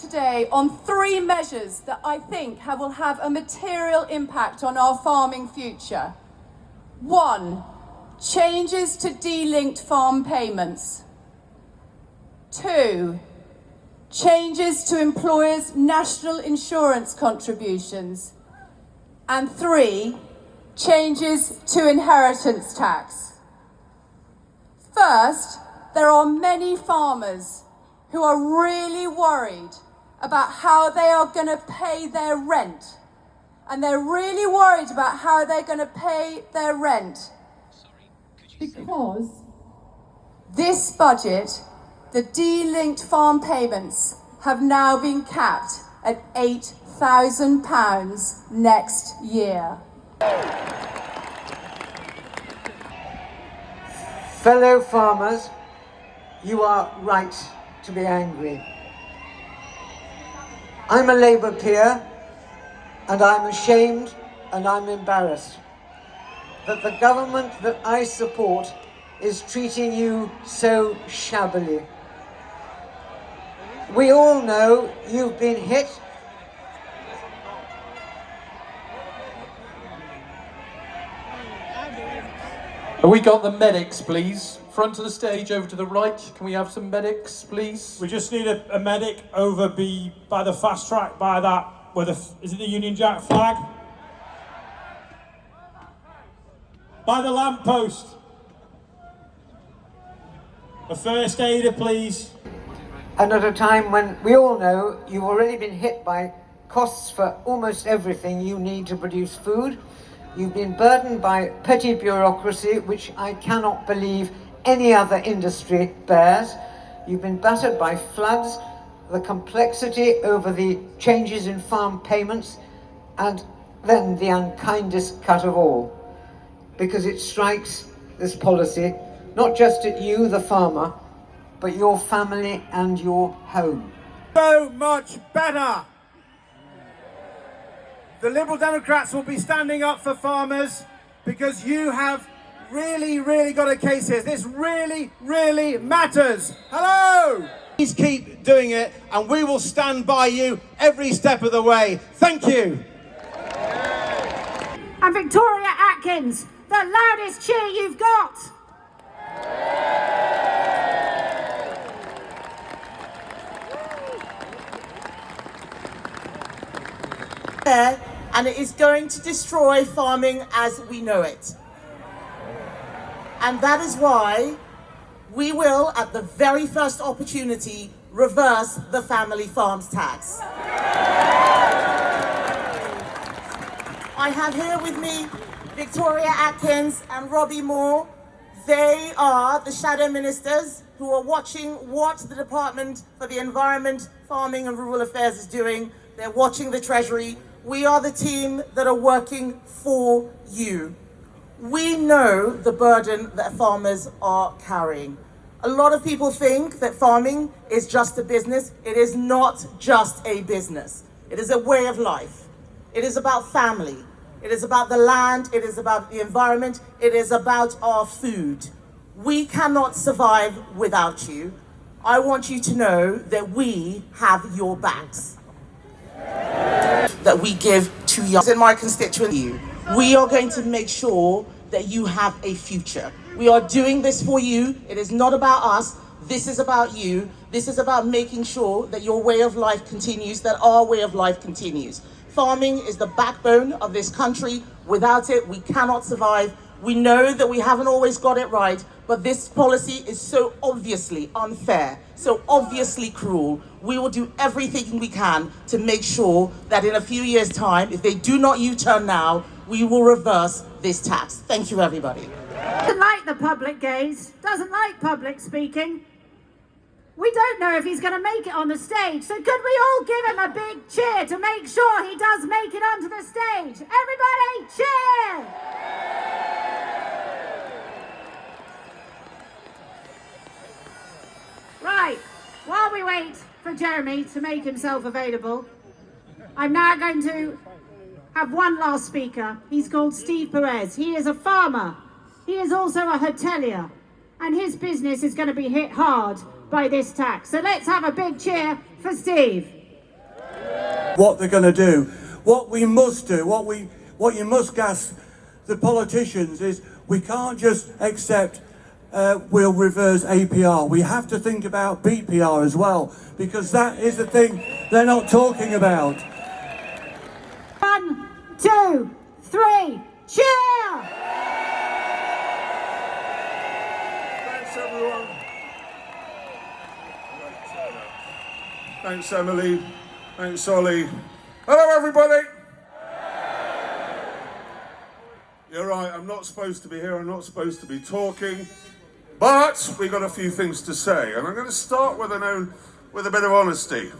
today on 3 measures that I think will have a material impact on our farming future. 1. Changes to de-linked farm payments. 2. Changes to employers' national insurance contributions. And 3. Changes to inheritance tax. First, there are many farmers who are really worried about how they are going to pay their rent. And they're really worried about how they're going to pay their rent. Because this budget, the de-linked farm payments have now been capped at £8,000 next year. Fellow farmers, you are right to be angry. I'm a Labour peer, and I'm ashamed and I'm embarrassed that the government that I support is treating you so shabbily. We all know you've been hit. Have we got the medics, please? Front of the stage, over to the right. Can we have some medics, please? We just need a medic over by the fast track, by that, is it the Union Jack flag? By the lamppost. A first aider, please. And at a time when we all know you've already been hit by costs for almost everything you need to produce food. You've been burdened by petty bureaucracy, which I cannot believe any other industry bears. You've been battered by floods, the complexity over the changes in farm payments, and then the unkindest cut of all, because it strikes, this policy, not just at you, the farmer, but your family and your home. So much better. The Liberal Democrats will be standing up for farmers because you have really got a case here. This really matters. Hello! Please keep doing it and we will stand by you every step of the way. Thank you. And Victoria Atkins, the loudest cheer you've got. And it is going to destroy farming as we know it. And that is why we will, at the very first opportunity, reverse the family farms tax. I have here with me Victoria Atkins and Robbie Moore. They are the shadow ministers who are watching what the Department for the Environment, Farming and Rural Affairs is doing. They're watching the Treasury. We are the team that are working for you. We know the burden that farmers are carrying. A lot of people think that farming is just a business. It is not just a business. It is a way of life. It is about family. It is about the land. It is about the environment. It is about our food. We cannot survive without you. I want you to know that we have your backs. That we give to young in my constituency. We are going to make sure that you have a future. We are doing this for you. It is not about us. This is about you. This is about making sure that your way of life continues, that our way of life continues. Farming is the backbone of this country. Without it, we cannot survive. We know that we haven't always got it right, but this policy is so obviously unfair, so obviously cruel. We will do everything we can to make sure that in a few years' time, if they do not U-turn now, we will reverse this tax. Thank you, everybody. Doesn't like the public gaze, doesn't like public speaking. We don't know if he's going to make it on the stage, so could we all give him a big cheer to make sure he does make it onto the stage? Everybody cheer! Right, while we wait for Jeremy to make himself available, I'm now going to have one last speaker. He's called Steve Perez. He is a farmer. He is also a hotelier, and his business is going to be hit hard by this tax. So let's have a big cheer for Steve. what they're going to do. What we must do, what you must gas the politicians is we can't just accept we'll reverse APR. We have to think about BPR as well, because that is the thing they're not talking about. 1, 2, 3, cheer! Thanks, everyone. Thanks, Emily. Thanks, Ollie. Hello, everybody. You're right, I'm not supposed to be here, I'm not supposed to be talking, but we've got a few things to say, and I'm going to start with a bit of honesty.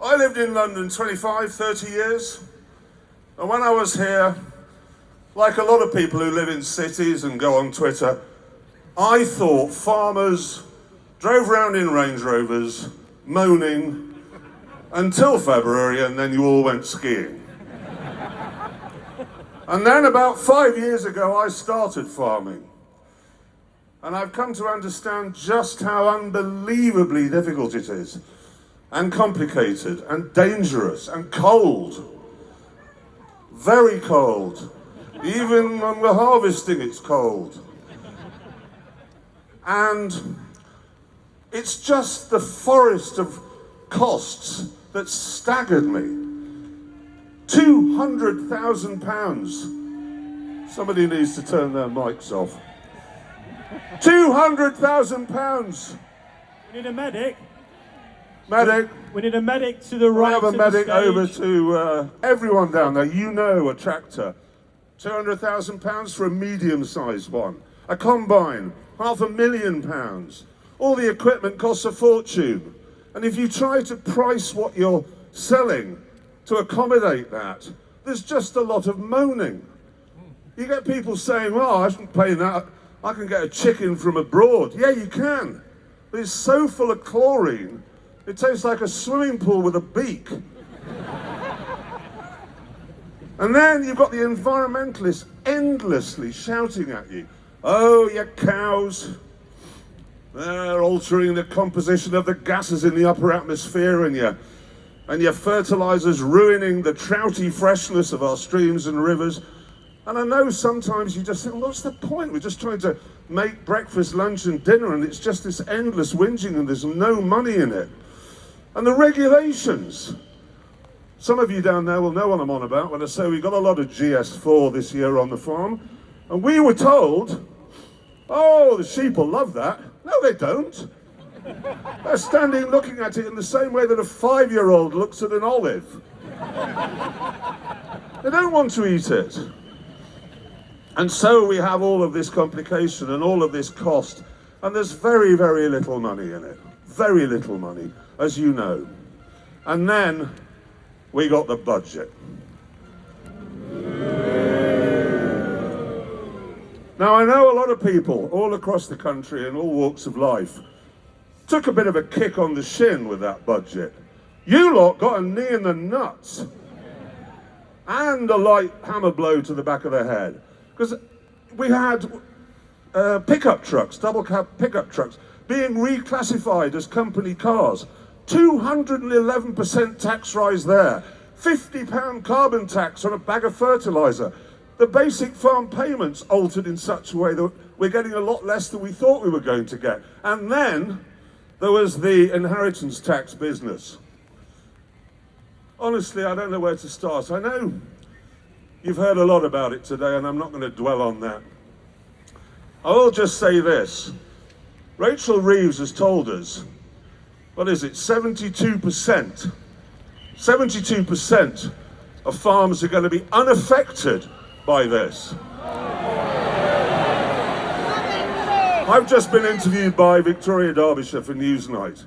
I lived in London 25, 30 years, and when I was here, like a lot of people who live in cities and go on Twitter, I thought farmers drove around in Range Rovers, moaning, until February, and then you all went skiing. And then about 5 years ago, I started farming. And I've come to understand just how unbelievably difficult it is, and complicated, and dangerous, and cold. Very cold. Even when we're harvesting, it's cold. And it's just the forest of costs that staggered me. £200,000. Somebody needs to turn their mics off. £200,000. We need a medic. Medic. We need a medic to the right. I have a of medic the stage. over to everyone down there. You know, a tractor. £200,000 for a medium-sized one. A combine, £500,000. All the equipment costs a fortune. And if you try to price what you're selling to accommodate that, there's just a lot of moaning. You get people saying, well, I shouldn't pay that. I can get a chicken from abroad. Yeah, you can. But it's so full of chlorine, it tastes like a swimming pool with a beak. And then you've got the environmentalists endlessly shouting at you, oh, your cows, they're altering the composition of the gases in the upper atmosphere, and your fertilizers ruining the trouty freshness of our streams and rivers. And I know sometimes you just think, well, what's the point? We're just trying to make breakfast, lunch and dinner, and it's just this endless whinging and there's no money in it. And the regulations. Some of you down there will know what I'm on about when I say we got a lot of GS4 this year on the farm. And we were told, oh, the sheep will love that. No, they don't. They're standing looking at it in the same way that a 5-year-old looks at an olive. They don't want to eat it. And so we have all of this complication and all of this cost, and there's very, very little money in it. Very little money, as you know. And then we got the budget. Now, I know a lot of people all across the country in all walks of life took a bit of a kick on the shin with that budget. You lot got a knee in the nuts and a light hammer blow to the back of the head. Because we had pickup trucks, double cab pickup trucks, being reclassified as company cars. 211% tax rise there. £50 carbon tax on a bag of fertiliser. The basic farm payments altered in such a way that we're getting a lot less than we thought we were going to get. And then there was the inheritance tax business. Honestly, I don't know where to start. I know you've heard a lot about it today, and I'm not going to dwell on that. I will just say this. Rachel Reeves has told us, what is it, 72%? 72% of farms are going to be unaffected by this. I've just been interviewed by Victoria Derbyshire for Newsnight.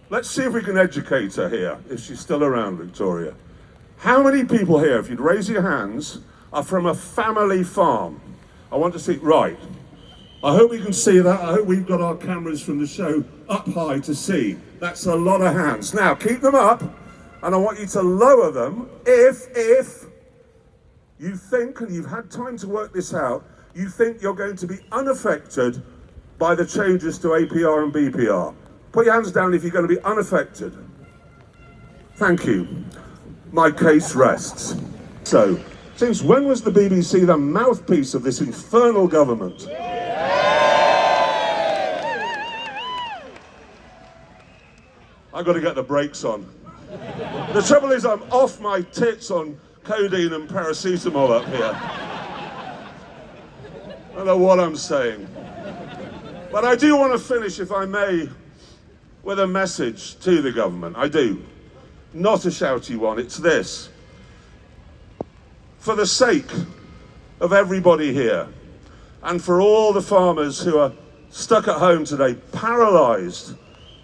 Let's see if we can educate her here, if she's still around, Victoria. How many people here, if you'd raise your hands, are from a family farm? I want to see, right. I hope we can see that. I hope we've got our cameras from the show up high to see. That's a lot of hands. Now, keep them up, and I want you to lower them if you think, and you've had time to work this out, you think you're going to be unaffected by the changes to APR and BPR. Put your hands down if you're going to be unaffected. Thank you. My case rests. So, since when was the BBC the mouthpiece of this infernal government? I've got to get the brakes on. The trouble is I'm off my tits on codeine and paracetamol up here. I don't know what I'm saying. But I do want to finish, if I may, with a message to the government. I do. Not a shouty one, it's this. For the sake of everybody here, and for all the farmers who are stuck at home today, paralysed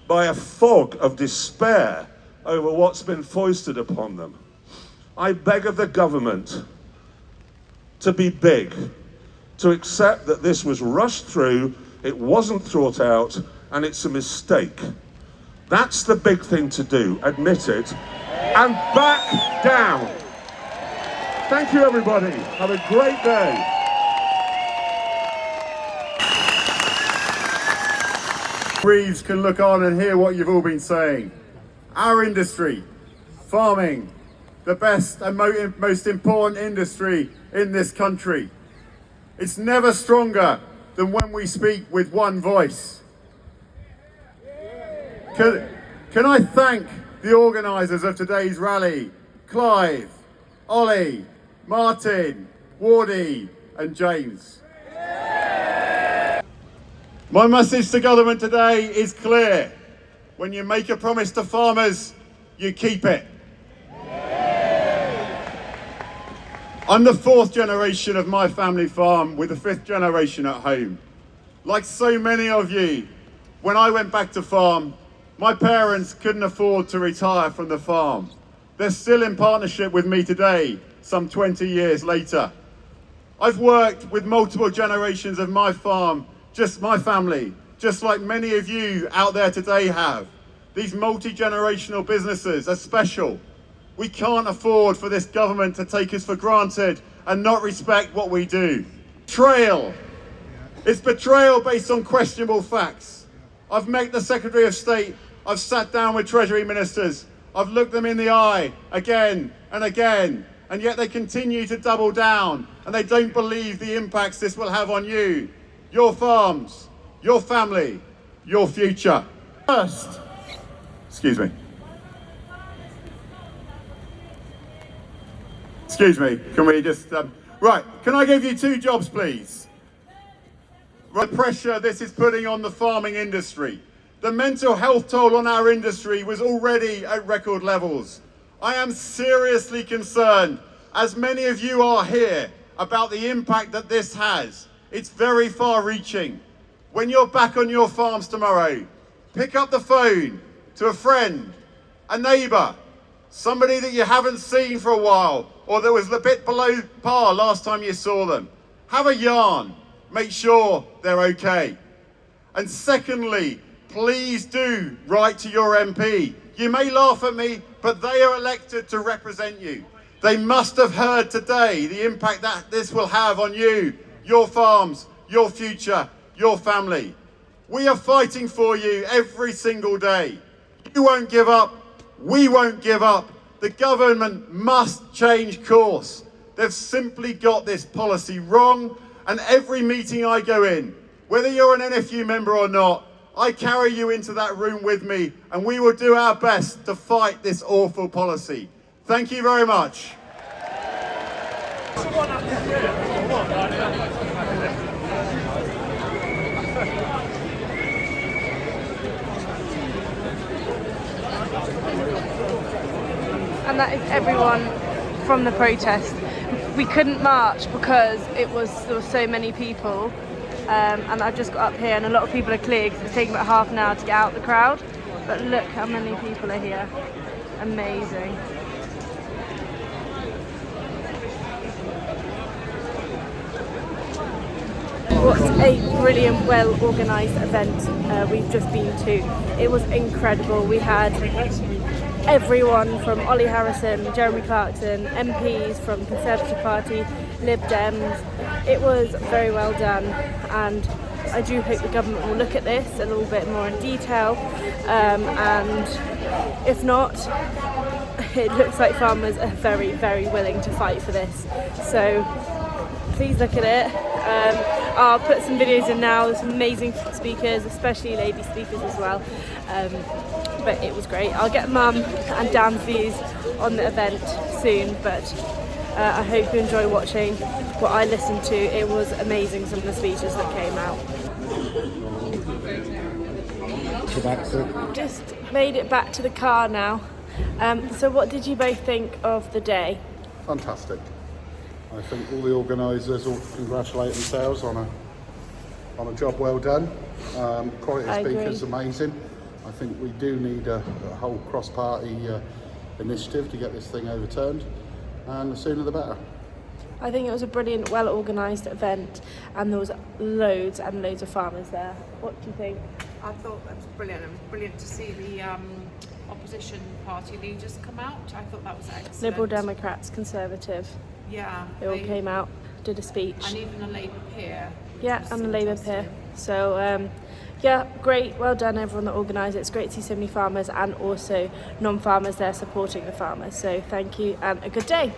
by a fog of despair over what's been foisted upon them, I beg of the government to be big, to accept that this was rushed through, it wasn't thought out, and it's a mistake. That's the big thing to do, admit it, and back down. Thank you, everybody. Have a great day. Reeves can look on and hear what you've all been saying. Our industry, farming, the best and most important industry in this country. It's never stronger than when we speak with one voice. Can I thank the organisers of today's rally, Clive, Ollie, Martin, Wardy and James. My message to government today is clear. When you make a promise to farmers, you keep it. I'm the 4th generation of my family farm with the 5th generation at home. Like so many of you, when I went back to farm, my parents couldn't afford to retire from the farm. They're still in partnership with me today, some 20 years later. I've worked with multiple generations of my farm, just my family, just like many of you out there today have. These multi-generational businesses are special. We can't afford for this government to take us for granted and not respect what we do. Betrayal. It's betrayal based on questionable facts. I've met the Secretary of State, I've sat down with Treasury ministers, I've looked them in the eye again and again, and yet they continue to double down and they don't believe the impacts this will have on you, your farms, your family, your future. First, excuse me, can we just, right, can I give you 2 jobs, please? The pressure this is putting on the farming industry. The mental health toll on our industry was already at record levels. I am seriously concerned, as many of you are here, about the impact that this has. It's very far-reaching. When you're back on your farms tomorrow, pick up the phone to a friend, a neighbour, somebody that you haven't seen for a while, or that was a bit below par last time you saw them. Have a yarn. Make sure they're okay. And secondly, please do write to your MP. You may laugh at me, but they are elected to represent you. They must have heard today the impact that this will have on you, your farms, your future, your family. We are fighting for you every single day. You won't give up. We won't give up. The government must change course. They've simply got this policy wrong, and every meeting I go in, whether you're an NFU member or not, I carry you into that room with me, and we will do our best to fight this awful policy. Thank you very much. And that is everyone from the protest. We couldn't march because there were so many people, and I've just got up here and a lot of people are clear because it's taking about half an hour to get out the crowd, but look how many people are here. Amazing. What a brilliant, well-organised event we've just been to. It was incredible. We had everyone from Ollie Harrison, Jeremy Clarkson, MPs from Conservative Party, Lib Dems. It was very well done, and I do hope the government will look at this a little bit more in detail, and if not, it looks like farmers are very, very willing to fight for this. So please look at it. I'll put some videos in now, some amazing speakers, especially lady speakers as well. But it was great. I'll get Mum and Dan's views on the event soon, but I hope you enjoy watching what I listened to. It was amazing, some of the speeches that came out. Just made it back to the car now. So what did you both think of the day? Fantastic. I think all the organisers all congratulate themselves on a job well done. Quality of speakers amazing. I think we do need a whole cross-party initiative to get this thing overturned, and the sooner the better. I think it was a brilliant, well-organised event, and there was loads and loads of farmers there. What do you think? I thought that was brilliant. It was brilliant to see the opposition party leaders come out. I thought that was excellent. Liberal Democrats, Conservative. Yeah. They all came out, did a speech. And even a Labour peer. Yeah, and a Labour peer. So, yeah, great. Well done, everyone that organised it. It's great to see so many farmers and also non-farmers there supporting the farmers. So thank you and a good day.